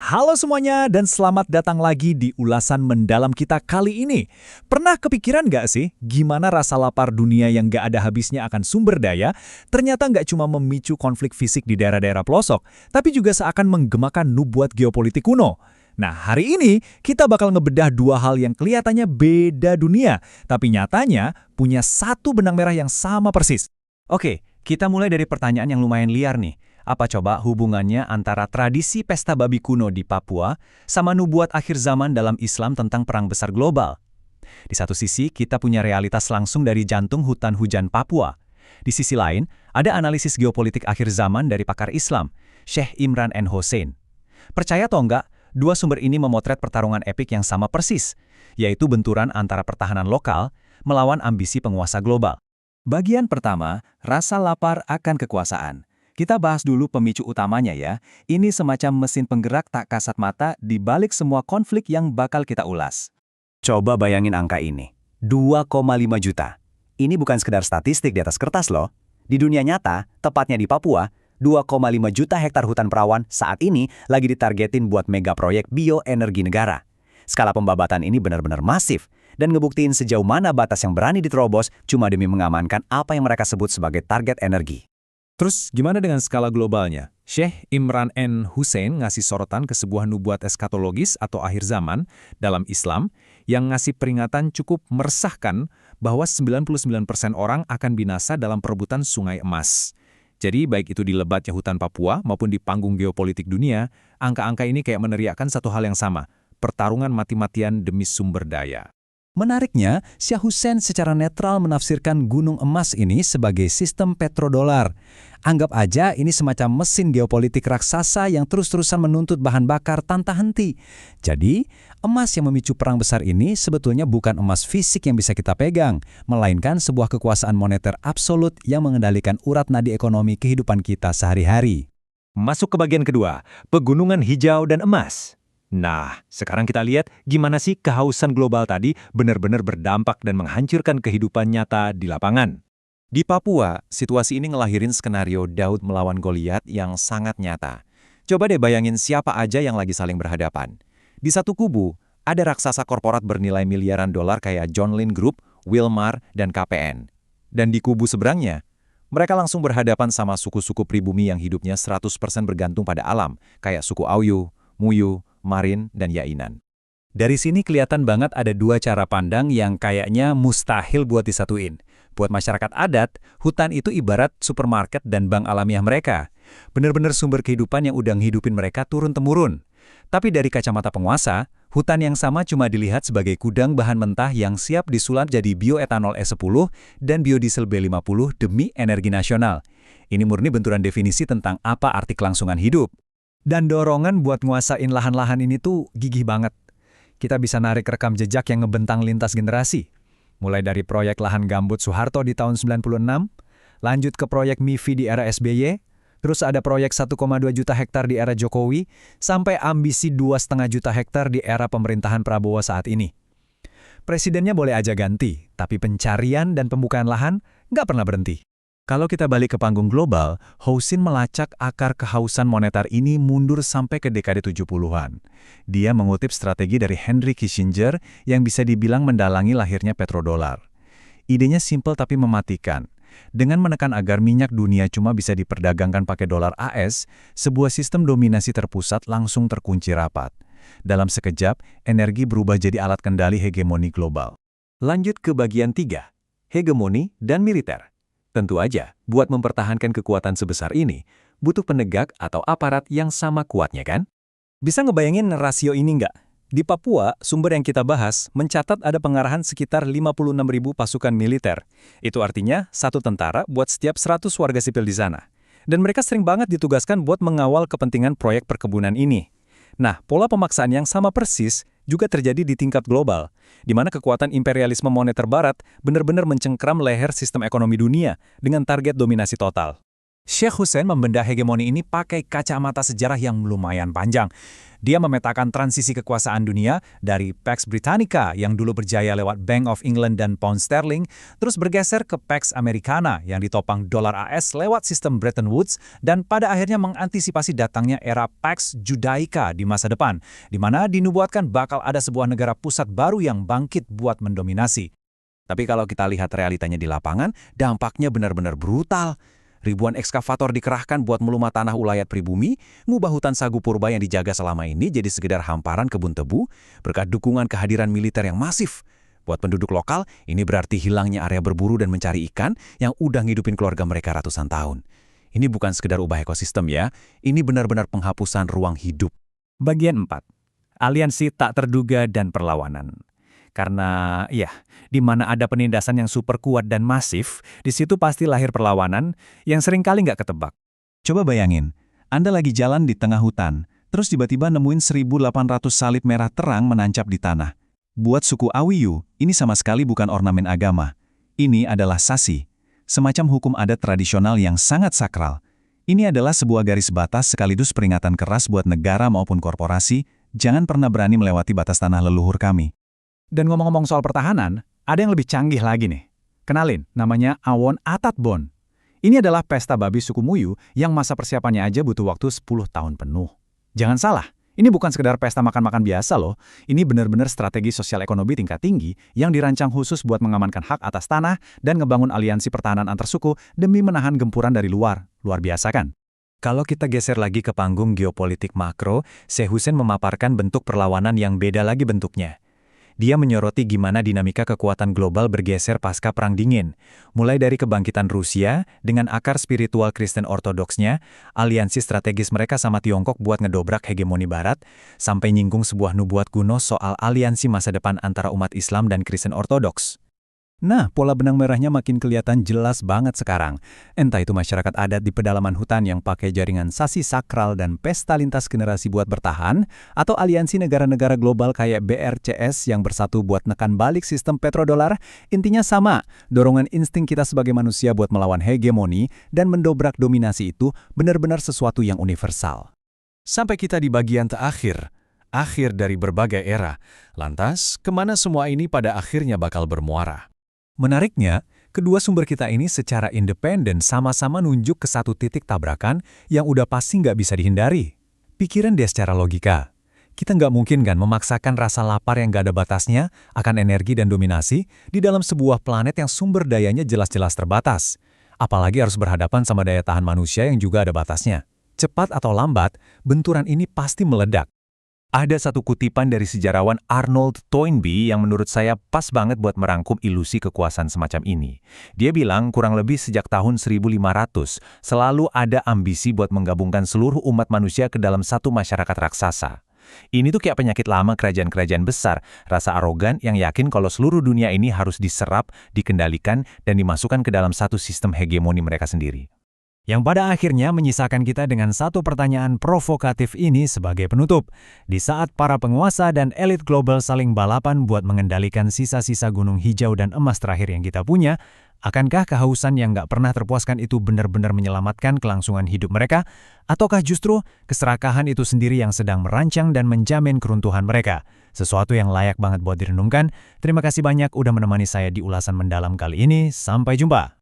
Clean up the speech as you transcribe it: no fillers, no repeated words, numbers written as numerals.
Halo semuanya dan selamat datang lagi di ulasan mendalam kita kali ini. Pernah kepikiran nggak sih gimana rasa lapar dunia yang nggak ada habisnya akan sumber daya ternyata nggak cuma memicu konflik fisik di daerah-daerah pelosok, tapi juga seakan menggemakan nubuat geopolitik kuno. Nah, hari ini kita bakal ngebedah dua hal yang kelihatannya beda dunia, tapi nyatanya punya satu benang merah yang sama persis. Oke, kita mulai dari pertanyaan yang lumayan liar nih. Apa coba hubungannya antara tradisi pesta babi kuno di Papua sama nubuat akhir zaman dalam Islam tentang perang besar global? Di satu sisi, kita punya realitas langsung dari jantung hutan hujan Papua. Di sisi lain, ada analisis geopolitik akhir zaman dari pakar Islam, Syekh Imran N. Hussein. Percaya atau enggak, dua sumber ini memotret pertarungan epik yang sama persis, yaitu benturan antara pertahanan lokal melawan ambisi penguasa global. Bagian pertama, rasa lapar akan kekuasaan. Kita bahas dulu pemicu utamanya ya. Ini semacam mesin penggerak tak kasat mata di balik semua konflik yang bakal kita ulas. Coba bayangin angka ini. 2,5 juta. Ini bukan sekedar statistik di atas kertas loh. Di dunia nyata, tepatnya di Papua, 2,5 juta hektar hutan perawan saat ini lagi ditargetin buat mega proyek bioenergi negara. Skala pembabatan ini benar-benar masif dan ngebuktiin sejauh mana batas yang berani diterobos cuma demi mengamankan apa yang mereka sebut sebagai target energi. Terus gimana dengan skala globalnya? Syekh Imran N. Hussein ngasih sorotan ke sebuah nubuat eskatologis atau akhir zaman dalam Islam yang ngasih peringatan cukup meresahkan bahwa 99% orang akan binasa dalam perebutan sungai emas. Jadi baik itu di lebatnya hutan Papua maupun di panggung geopolitik dunia, angka-angka ini kayak meneriakkan satu hal yang sama, pertarungan mati-matian demi sumber daya. Menariknya, Syekh Hussein secara netral menafsirkan gunung emas ini sebagai sistem petrodolar. Anggap aja ini semacam mesin geopolitik raksasa yang terus-terusan menuntut bahan bakar tanpa henti. Jadi, emas yang memicu perang besar ini sebetulnya bukan emas fisik yang bisa kita pegang, melainkan sebuah kekuasaan moneter absolut yang mengendalikan urat nadi ekonomi kehidupan kita sehari-hari. Masuk ke bagian kedua, pegunungan hijau dan emas. Nah, sekarang kita lihat gimana sih kehausan global tadi benar-benar berdampak dan menghancurkan kehidupan nyata di lapangan. Di Papua, situasi ini ngelahirin skenario Daud melawan Goliat yang sangat nyata. Coba deh bayangin siapa aja yang lagi saling berhadapan. Di satu kubu, ada raksasa korporat bernilai miliaran dolar kayak John Lynn Group, Wilmar, dan KPN. Dan di kubu seberangnya, mereka langsung berhadapan sama suku-suku pribumi yang hidupnya 100% bergantung pada alam, kayak suku Auyu, Muyu, Marin, dan Yainan. Dari sini kelihatan banget ada dua cara pandang yang kayaknya mustahil buat disatuin. Buat masyarakat adat, hutan itu ibarat supermarket dan bank alamiah mereka. Bener-bener sumber kehidupan yang udah ngehidupin mereka turun-temurun. Tapi dari kacamata penguasa, hutan yang sama cuma dilihat sebagai gudang bahan mentah yang siap disulap jadi bioetanol E10 dan biodiesel B50 demi energi nasional. Ini murni benturan definisi tentang apa arti kelangsungan hidup. Dan dorongan buat nguasain lahan-lahan ini tuh gigih banget. Kita bisa narik rekam jejak yang ngebentang lintas generasi. Mulai dari proyek lahan gambut Soeharto di tahun 96, lanjut ke proyek MIFI di era SBY, terus ada proyek 1,2 juta hektar di era Jokowi, sampai ambisi 2,5 juta hektar di era pemerintahan Prabowo saat ini. Presidennya boleh aja ganti, tapi pencarian dan pembukaan lahan nggak pernah berhenti. Kalau kita balik ke panggung global, Hussein melacak akar kehausan moneter ini mundur sampai ke dekade 70-an. Dia mengutip strategi dari Henry Kissinger yang bisa dibilang mendalangi lahirnya petrodolar. Idenya simpel tapi mematikan. Dengan menekan agar minyak dunia cuma bisa diperdagangkan pakai dolar AS, sebuah sistem dominasi terpusat langsung terkunci rapat. Dalam sekejap, energi berubah jadi alat kendali hegemoni global. Lanjut ke bagian 3, hegemoni dan militer. Tentu aja, buat mempertahankan kekuatan sebesar ini, butuh penegak atau aparat yang sama kuatnya kan? Bisa ngebayangin rasio ini nggak? Di Papua, sumber yang kita bahas mencatat ada pengarahan sekitar 56.000 pasukan militer. Itu artinya satu tentara buat setiap 100 warga sipil di sana. Dan mereka sering banget ditugaskan buat mengawal kepentingan proyek perkebunan ini. Nah, pola pemaksaan yang sama persis juga terjadi di tingkat global, di mana kekuatan imperialisme moneter barat benar-benar mencengkram leher sistem ekonomi dunia dengan target dominasi total. Sheikh Hussein membedah hegemoni ini pakai kacamata sejarah yang lumayan panjang. Dia memetakan transisi kekuasaan dunia dari Pax Britannica yang dulu berjaya lewat Bank of England dan Pound Sterling, terus bergeser ke Pax Americana yang ditopang dolar AS lewat sistem Bretton Woods, dan pada akhirnya mengantisipasi datangnya era Pax Judaica di masa depan, di mana dinubuatkan bakal ada sebuah negara pusat baru yang bangkit buat mendominasi. Tapi kalau kita lihat realitanya di lapangan, dampaknya benar-benar brutal. Ribuan ekskavator dikerahkan buat melumah tanah ulayat pribumi, ngubah hutan sagu purba yang dijaga selama ini jadi sekedar hamparan kebun tebu, berkat dukungan kehadiran militer yang masif. Buat penduduk lokal, ini berarti hilangnya area berburu dan mencari ikan yang udah ngidupin keluarga mereka ratusan tahun. Ini bukan sekedar ubah ekosistem ya, ini benar-benar penghapusan ruang hidup. Bagian 4. Aliansi tak terduga dan perlawanan. Karena, di mana ada penindasan yang super kuat dan masif, di situ pasti lahir perlawanan yang seringkali nggak ketebak. Coba bayangin, Anda lagi jalan di tengah hutan, terus tiba-tiba nemuin 1.800 salib merah terang menancap di tanah. Buat suku Awiyu, ini sama sekali bukan ornamen agama. Ini adalah sasi, semacam hukum adat tradisional yang sangat sakral. Ini adalah sebuah garis batas sekaligus peringatan keras buat negara maupun korporasi, jangan pernah berani melewati batas tanah leluhur kami. Dan ngomong-ngomong soal pertahanan, ada yang lebih canggih lagi nih. Kenalin, namanya Awon Atatbon. Ini adalah pesta babi suku Muyu yang masa persiapannya aja butuh waktu 10 tahun penuh. Jangan salah, ini bukan sekedar pesta makan-makan biasa loh. Ini benar-benar strategi sosial ekonomi tingkat tinggi yang dirancang khusus buat mengamankan hak atas tanah dan ngebangun aliansi pertahanan antar suku demi menahan gempuran dari luar. Luar biasa kan? Kalau kita geser lagi ke panggung geopolitik makro, Sheikh Hussein memaparkan bentuk perlawanan yang beda lagi bentuknya. Dia menyoroti gimana dinamika kekuatan global bergeser pasca Perang Dingin, mulai dari kebangkitan Rusia dengan akar spiritual Kristen Ortodoksnya, aliansi strategis mereka sama Tiongkok buat ngedobrak hegemoni Barat, sampai nyinggung sebuah nubuat kuno soal aliansi masa depan antara umat Islam dan Kristen Ortodoks. Nah, pola benang merahnya makin kelihatan jelas banget sekarang. Entah itu masyarakat adat di pedalaman hutan yang pakai jaringan sasi sakral dan pesta lintas generasi buat bertahan, atau aliansi negara-negara global kayak BRCS yang bersatu buat nekan balik sistem petrodolar, intinya sama, dorongan insting kita sebagai manusia buat melawan hegemoni dan mendobrak dominasi itu benar-benar sesuatu yang universal. Sampai kita di bagian terakhir, akhir dari berbagai era. Lantas, kemana semua ini pada akhirnya bakal bermuara? Menariknya, kedua sumber kita ini secara independen sama-sama nunjuk ke satu titik tabrakan yang udah pasti nggak bisa dihindari. Pikiran dia secara logika. Kita nggak mungkin kan memaksakan rasa lapar yang nggak ada batasnya akan energi dan dominasi di dalam sebuah planet yang sumber dayanya jelas-jelas terbatas. Apalagi harus berhadapan sama daya tahan manusia yang juga ada batasnya. Cepat atau lambat, benturan ini pasti meledak. Ada satu kutipan dari sejarawan Arnold Toynbee yang menurut saya pas banget buat merangkum ilusi kekuasaan semacam ini. Dia bilang kurang lebih sejak tahun 1500, selalu ada ambisi buat menggabungkan seluruh umat manusia ke dalam satu masyarakat raksasa. Ini tuh kayak penyakit lama kerajaan-kerajaan besar, rasa arogan yang yakin kalau seluruh dunia ini harus diserap, dikendalikan, dan dimasukkan ke dalam satu sistem hegemoni mereka sendiri. Yang pada akhirnya menyisakan kita dengan satu pertanyaan provokatif ini sebagai penutup. Di saat para penguasa dan elit global saling balapan buat mengendalikan sisa-sisa gunung hijau dan emas terakhir yang kita punya, akankah kehausan yang nggak pernah terpuaskan itu benar-benar menyelamatkan kelangsungan hidup mereka? Ataukah justru keserakahan itu sendiri yang sedang merancang dan menjamin keruntuhan mereka? Sesuatu yang layak banget buat direnungkan. Terima kasih banyak udah menemani saya di ulasan mendalam kali ini. Sampai jumpa.